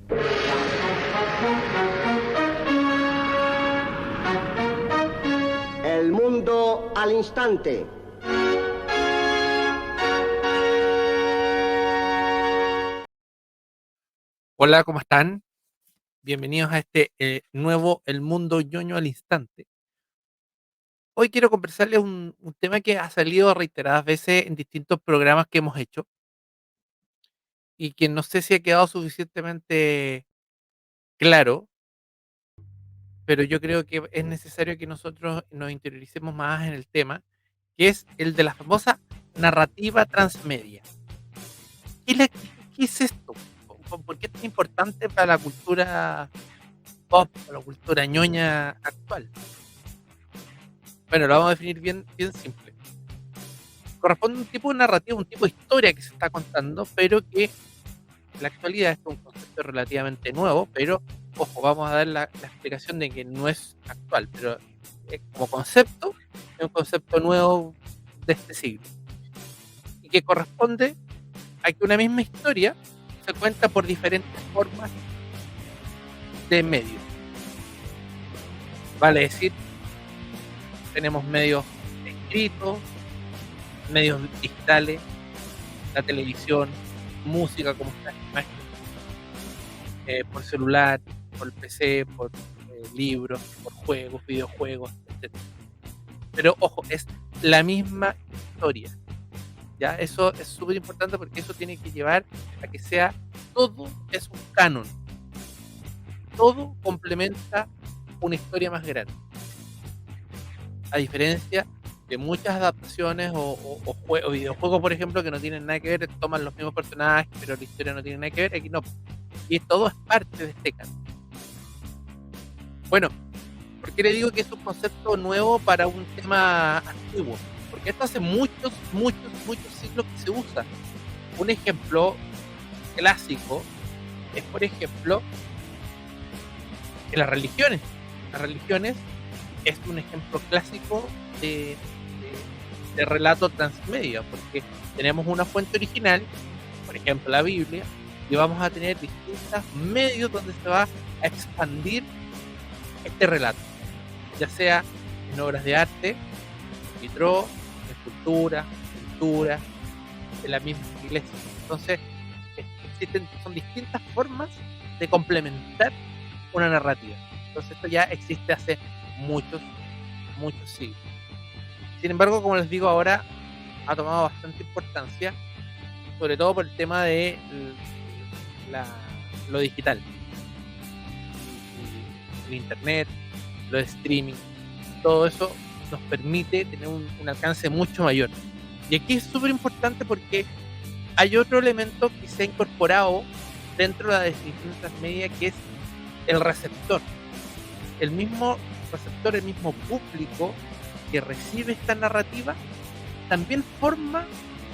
El mundo al instante. Hola, ¿cómo están? Bienvenidos a este nuevo El Mundo Ñoño al Instante. Hoy quiero conversarles un tema que ha salido reiteradas veces en distintos programas que hemos hecho y que no sé si ha quedado suficientemente claro, pero yo creo que es necesario que nosotros nos interioricemos más en el tema, que es el de la famosa narrativa transmedia. ¿Qué es esto? ¿Por qué es tan importante para la cultura pop, para la cultura ñoña actual? Bueno, lo vamos a definir bien, bien simple. Corresponde a un tipo de narrativa, un tipo de historia que se está contando, pero que en la actualidad es un concepto relativamente nuevo, pero ojo, vamos a dar la explicación de que no es actual, pero como concepto es un concepto nuevo de este siglo y que corresponde a que una misma historia se cuenta por diferentes formas de medios. Vale decir, tenemos medios escritos, medios digitales, la televisión, música como estas imágenes, por celular, por PC, por libros, por juegos, videojuegos, etc. Pero ojo, es la misma historia. ¿Ya? Eso es súper importante porque eso tiene que llevar a que sea, todo es un canon. Todo complementa una historia más grande. A diferencia de muchas adaptaciones o videojuegos, por ejemplo, que no tienen nada que ver, toman los mismos personajes, pero la historia no tiene nada que ver, aquí no. Y todo es parte de este canon. Bueno, ¿por qué le digo que es un concepto nuevo para un tema antiguo? Porque esto hace muchos siglos que se usa. Un ejemplo clásico es, por ejemplo, en las religiones. Las religiones es un ejemplo clásico de relato transmedia, porque tenemos una fuente original, por ejemplo la Biblia, y vamos a tener distintos medios donde se va a expandir este relato, ya sea en obras de arte, en vitro, en escultura, pintura, en la misma iglesia. Entonces, son distintas formas de complementar una narrativa. Entonces, esto ya existe hace muchos siglos. Sin embargo, como les digo, ahora ha tomado bastante importancia, sobre todo por el tema de lo digital, el internet, los streaming, todo eso nos permite tener un alcance mucho mayor. Y aquí es súper importante porque hay otro elemento que se ha incorporado dentro de la definición transmedia, que es el receptor. El mismo receptor, el mismo público que recibe esta narrativa, también forma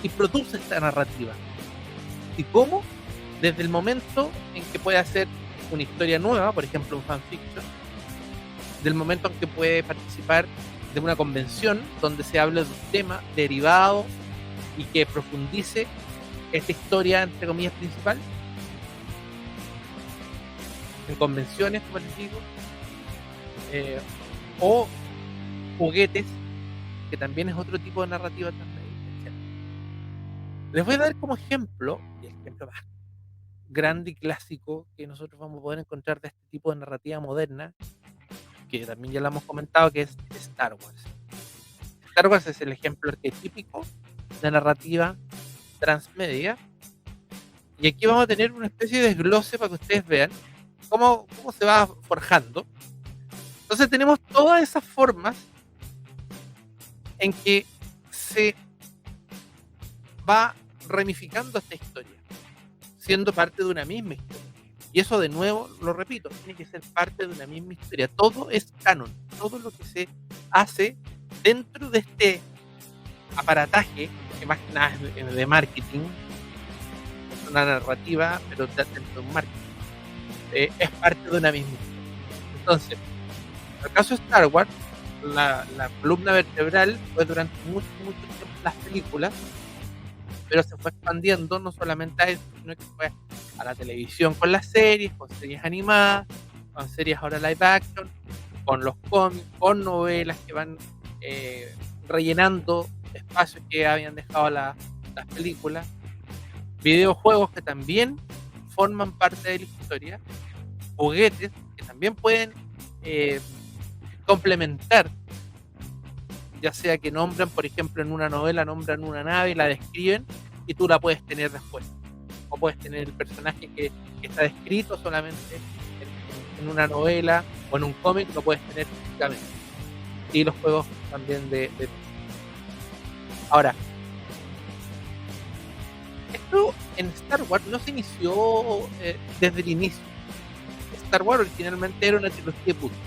y produce esta narrativa. ¿Y cómo? Desde el momento en que puede hacer una historia nueva, por ejemplo un fanfiction, del momento en que puede participar de una convención donde se habla de un tema derivado y que profundice esta historia, entre comillas, principal, en convenciones, como les digo, o juguetes, que también es otro tipo de narrativa transmedia. Les voy a dar como ejemplo, y el ejemplo más grande y clásico que nosotros vamos a poder encontrar de este tipo de narrativa moderna, que también ya lo hemos comentado, que es Star Wars. Star Wars es el ejemplo arquetípico de narrativa transmedia, y aquí vamos a tener una especie de desglose para que ustedes vean cómo se va forjando. Entonces tenemos todas esas formas en que se va ramificando esta historia, siendo parte de una misma historia. Y eso, de nuevo, lo repito, tiene que ser parte de una misma historia. Todo es canon, todo lo que se hace dentro de este aparataje, que más que nada es de marketing, es una narrativa, pero dentro de un marketing, es parte de una misma historia. Entonces, en el caso de Star Wars, la columna vertebral fue durante mucho tiempo las películas, pero se fue expandiendo no solamente a eso, sino que fue a la televisión con las series, con series animadas, con series ahora live action, con los cómics, con novelas que van rellenando espacios que habían dejado las películas, videojuegos que también forman parte de la historia, juguetes que también pueden complementar, ya sea que nombran, por ejemplo, en una novela nombran una nave y la describen y tú la puedes tener después, o puedes tener el personaje que está descrito solamente en una novela o en un cómic, lo puedes tener físicamente, y los juegos también de... Ahora, esto en Star Wars no se inició desde el inicio. Star Wars originalmente era una trilogía de puzzles.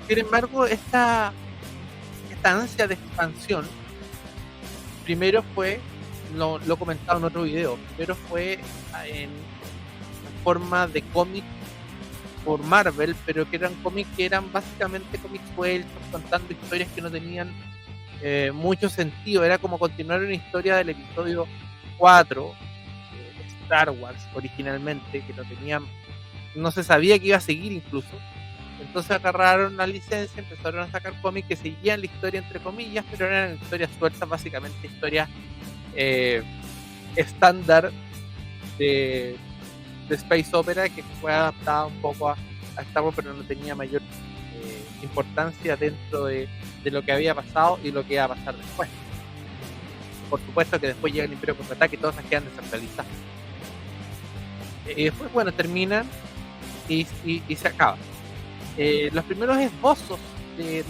Sin embargo, esta ansia de expansión, primero fue, lo he comentado en otro video, primero fue en forma de cómic por Marvel, pero que eran cómics que eran básicamente cómics sueltos, contando historias que no tenían mucho sentido. Era como continuar una historia del episodio 4 de Star Wars originalmente, que no se sabía que iba a seguir incluso. Entonces agarraron la licencia, empezaron a sacar cómics que seguían la historia entre comillas, pero eran historias sueltas, básicamente historias estándar de Space Opera, que fue adaptada un poco a Star Wars, pero no tenía mayor importancia dentro de lo que había pasado y lo que iba a pasar después. Por supuesto que después llega el Imperio Contraataque y todas se quedan desactualizadas. Y después, bueno, terminan y se acaba. Los primeros esbozos de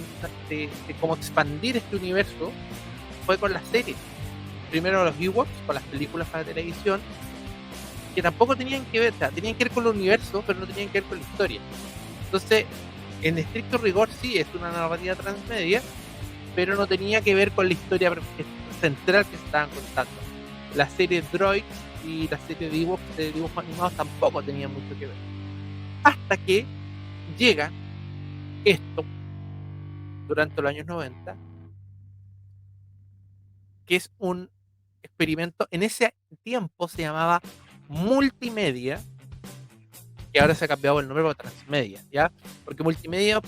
cómo expandir este universo fue con las series. Primero los Ewoks, con las películas para televisión, que tampoco tenían que ver, o sea, tenían que ver con el universo, pero no tenían que ver con la historia. Entonces, en estricto rigor sí es una narrativa transmedia, pero no tenía que ver con la historia central que se estaban contando. La serie Droids y la serie de Ewoks de dibujos animados tampoco tenían mucho que ver. Hasta que llega esto durante los años 90, que es un experimento, en ese tiempo se llamaba multimedia, que ahora se ha cambiado el nombre por transmedia, ¿ya? Porque multimedia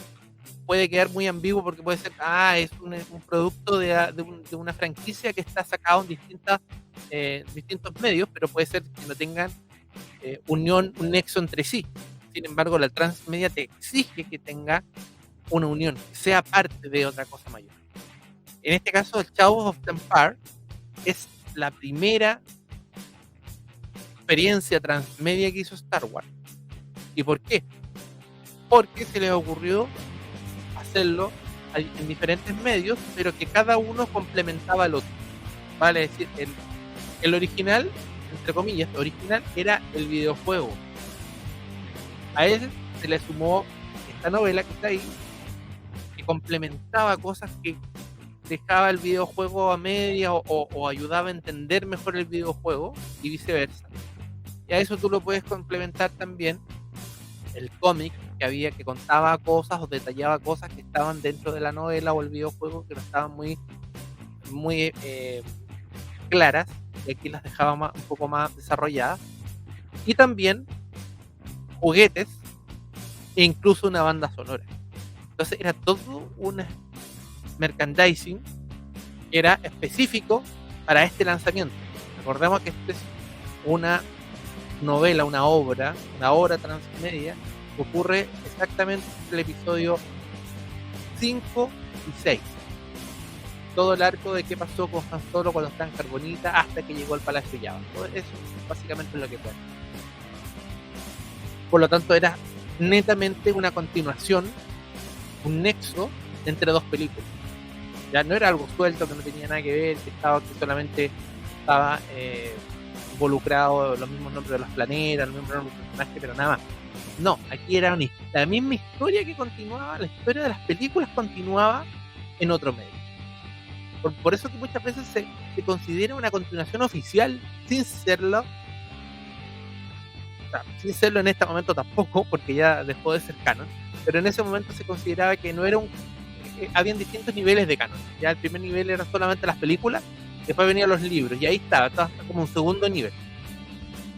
puede quedar muy ambiguo, porque puede ser, es un producto de una franquicia que está sacado en distintos medios, pero puede ser que no tengan un nexo entre sí. Sin embargo, la transmedia te exige que tenga una unión, que sea parte de otra cosa mayor. En este caso, el Shadows of the Empire es la primera experiencia transmedia que hizo Star Wars. ¿Y por qué? Porque se les ocurrió hacerlo en diferentes medios, pero que cada uno complementaba al otro. Vale, es decir, el original, entre comillas, original era el videojuego. A él se le sumó esta novela que está ahí, que complementaba cosas que dejaba el videojuego a media o ayudaba a entender mejor el videojuego y viceversa. Y a eso tú lo puedes complementar también el cómic que contaba cosas o detallaba cosas que estaban dentro de la novela o el videojuego que no estaban muy claras, y aquí las dejaba un poco más desarrolladas. Y también juguetes e incluso una banda sonora. Entonces era todo un merchandising que era específico para este lanzamiento. Recordemos que esta es una novela, una obra transmedia que ocurre exactamente en el episodio 5 y 6. Todo el arco de qué pasó con Han Solo cuando está en Carbonita hasta que llegó al Palacio Jabba. Todo eso básicamente es lo que fue. Por lo tanto, era netamente una continuación, un nexo entre dos películas. Ya no era algo suelto que no tenía nada que ver, que solamente estaba involucrado los mismos nombres de los planetas, los mismos nombres de los personajes, pero nada más. No, aquí era la misma historia que continuaba, la historia de las películas continuaba en otro medio. Por eso que muchas veces se considera una continuación oficial sin serlo. O sea, sin serlo en este momento tampoco, porque ya dejó de ser canon, pero en ese momento se consideraba que no era habían distintos niveles de canon. Ya el primer nivel era solamente las películas, después venían los libros, y ahí estaba como un segundo nivel.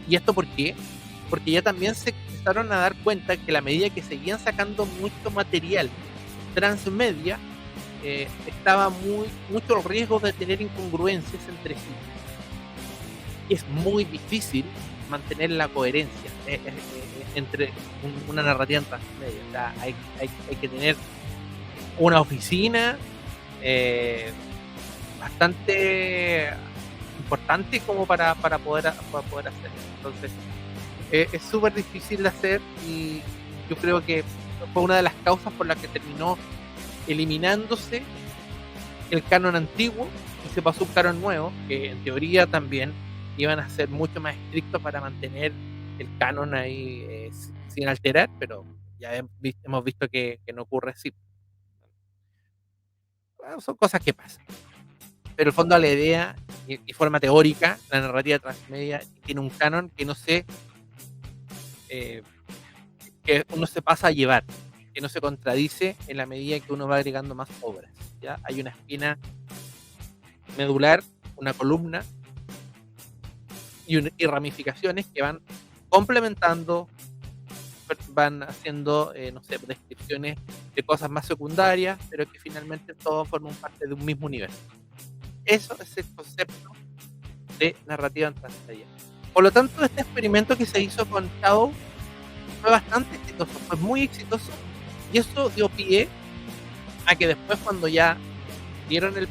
¿Y esto por qué? Porque ya también se empezaron a dar cuenta que a la medida que seguían sacando mucho material transmedia, estaba mucho el riesgo de tener incongruencias entre sí. Y es muy difícil mantener la coherencia entre una narrativa transmedia. O sea, hay que tener una oficina bastante importante como para poder hacerlo. Entonces, es súper difícil de hacer y yo creo que fue una de las causas por las que terminó eliminándose el canon antiguo y se pasó un canon nuevo, que en teoría también iban a ser mucho más estrictos para mantener el canon ahí sin alterar, pero ya hemos visto que no ocurre así. Bueno, son cosas que pasan. Pero el fondo, la idea y forma teórica, la narrativa transmedia tiene un canon que no se que uno se pasa a llevar, que no se contradice en la medida que uno va agregando más obras. ¿Ya? Hay una espina medular, una columna y ramificaciones que van complementando, van haciendo, no sé, descripciones de cosas más secundarias, pero que finalmente todos forman parte de un mismo universo. Eso es el concepto de narrativa transmedia. Por lo tanto, este experimento que se hizo con Shadow fue bastante exitoso, fue muy exitoso, y eso dio pie a que después, cuando ya dieron el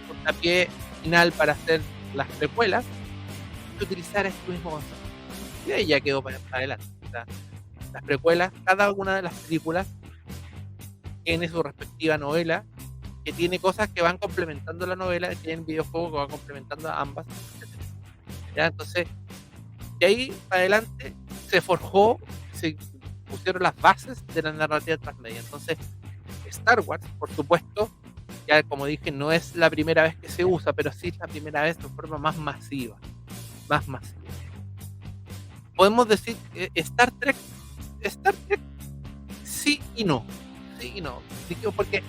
puntapié final para hacer las precuelas, se utilizara este mismo concepto. Y ahí ya quedó para adelante. O sea, las precuelas, cada una de las películas tiene su respectiva novela, que tiene cosas que van complementando la novela, que tienen videojuegos que van complementando a ambas, etc. ¿Ya? Entonces, de ahí para adelante se forjó, se pusieron las bases de la narrativa transmedia. Entonces, Star Wars, por supuesto, ya como dije, no es la primera vez que se usa, pero sí es la primera vez de forma más masiva. Podemos decir que Star Trek, sí y no. Porque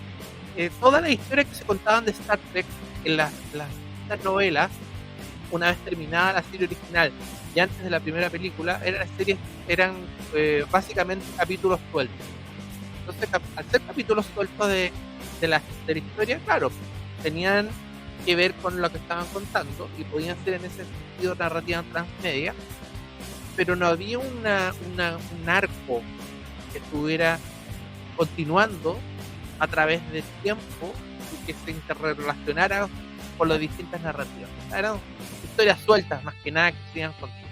toda la historia que se contaban de Star Trek en las novelas, una vez terminada la serie original y antes de la primera película, eran básicamente capítulos sueltos. Entonces, al ser capítulos sueltos de la historia, claro, tenían que ver con lo que estaban contando y podían ser en ese sentido narrativa transmedia, pero no había un arco que estuviera continuando a través del tiempo y que se interrelacionara con las distintas narrativas. Eran historias sueltas más que nada que se iban contando.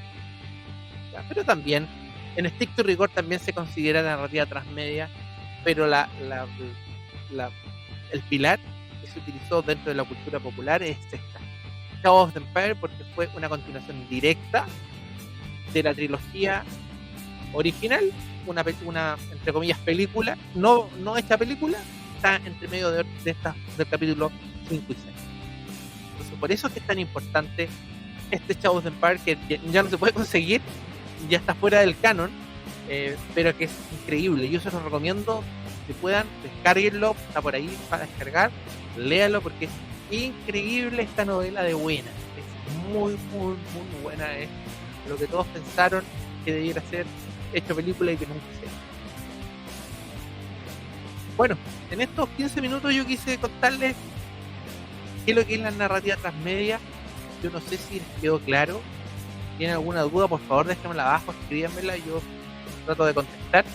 Pero también, en estricto rigor, también se considera narrativa transmedia, pero el pilar que se utilizó dentro de la cultura popular es esta, Shadow of the Empire, porque fue una continuación directa de la trilogía original, una entre comillas película, no hecha película, está entre medio del capítulo 5 y 6. Entonces, por eso es que es tan importante este Shadow of the Empire, que ya no se puede conseguir, ya está fuera del canon, pero que es increíble. Yo se los recomiendo, si puedan, descárguenlo, está por ahí para descargar, léanlo, porque es increíble esta novela de buena, es muy buena, es lo que todos pensaron que debiera ser hecho película y que nunca se hizo. Bueno, en estos 15 minutos yo quise contarles qué es lo que es la narrativa transmedia. Yo no sé si les quedó claro. Si tienen alguna duda, por favor déjenmela abajo, escríbanmela, yo trato de contestar.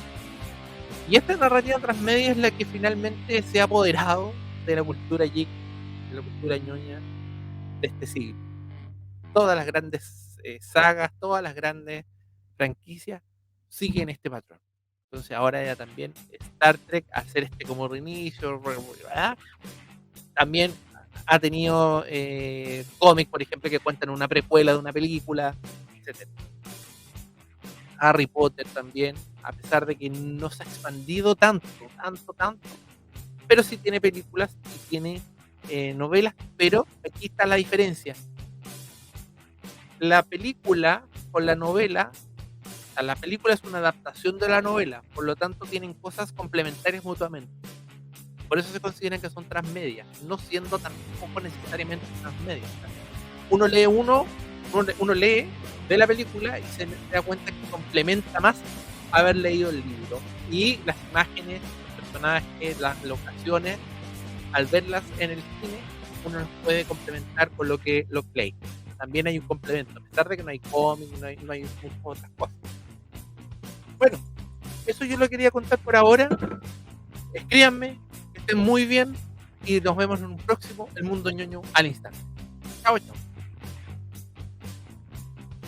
Y esta narrativa transmedia es la que finalmente se ha apoderado de la cultura geek, de la cultura ñoña de este siglo. Todas las grandes sagas, todas las grandes franquicias siguen este patrón. Entonces ahora ya también Star Trek, hacer este como reinicio, también ha tenido cómics, por ejemplo, que cuentan una precuela de una película, etc. Harry Potter también, a pesar de que no se ha expandido tanto, pero sí tiene películas y tiene novelas, pero aquí está la diferencia. La película con la novela, o sea, la película es una adaptación de la novela, por lo tanto tienen cosas complementarias mutuamente. Por eso se consideran que son transmedias, no siendo tampoco necesariamente transmedias. Uno lee uno Uno lee, ve la película y se da cuenta que complementa más haber leído el libro. Y las imágenes, los personajes, las locaciones, al verlas en el cine, uno los puede complementar con lo que lee. También hay un complemento, a pesar de que no hay cómic, no hay muchas otras cosas. Bueno, eso yo lo quería contar por ahora. Escríbanme, que estén muy bien y nos vemos en un próximo El Mundo Ñoño al instante. Chao, chao.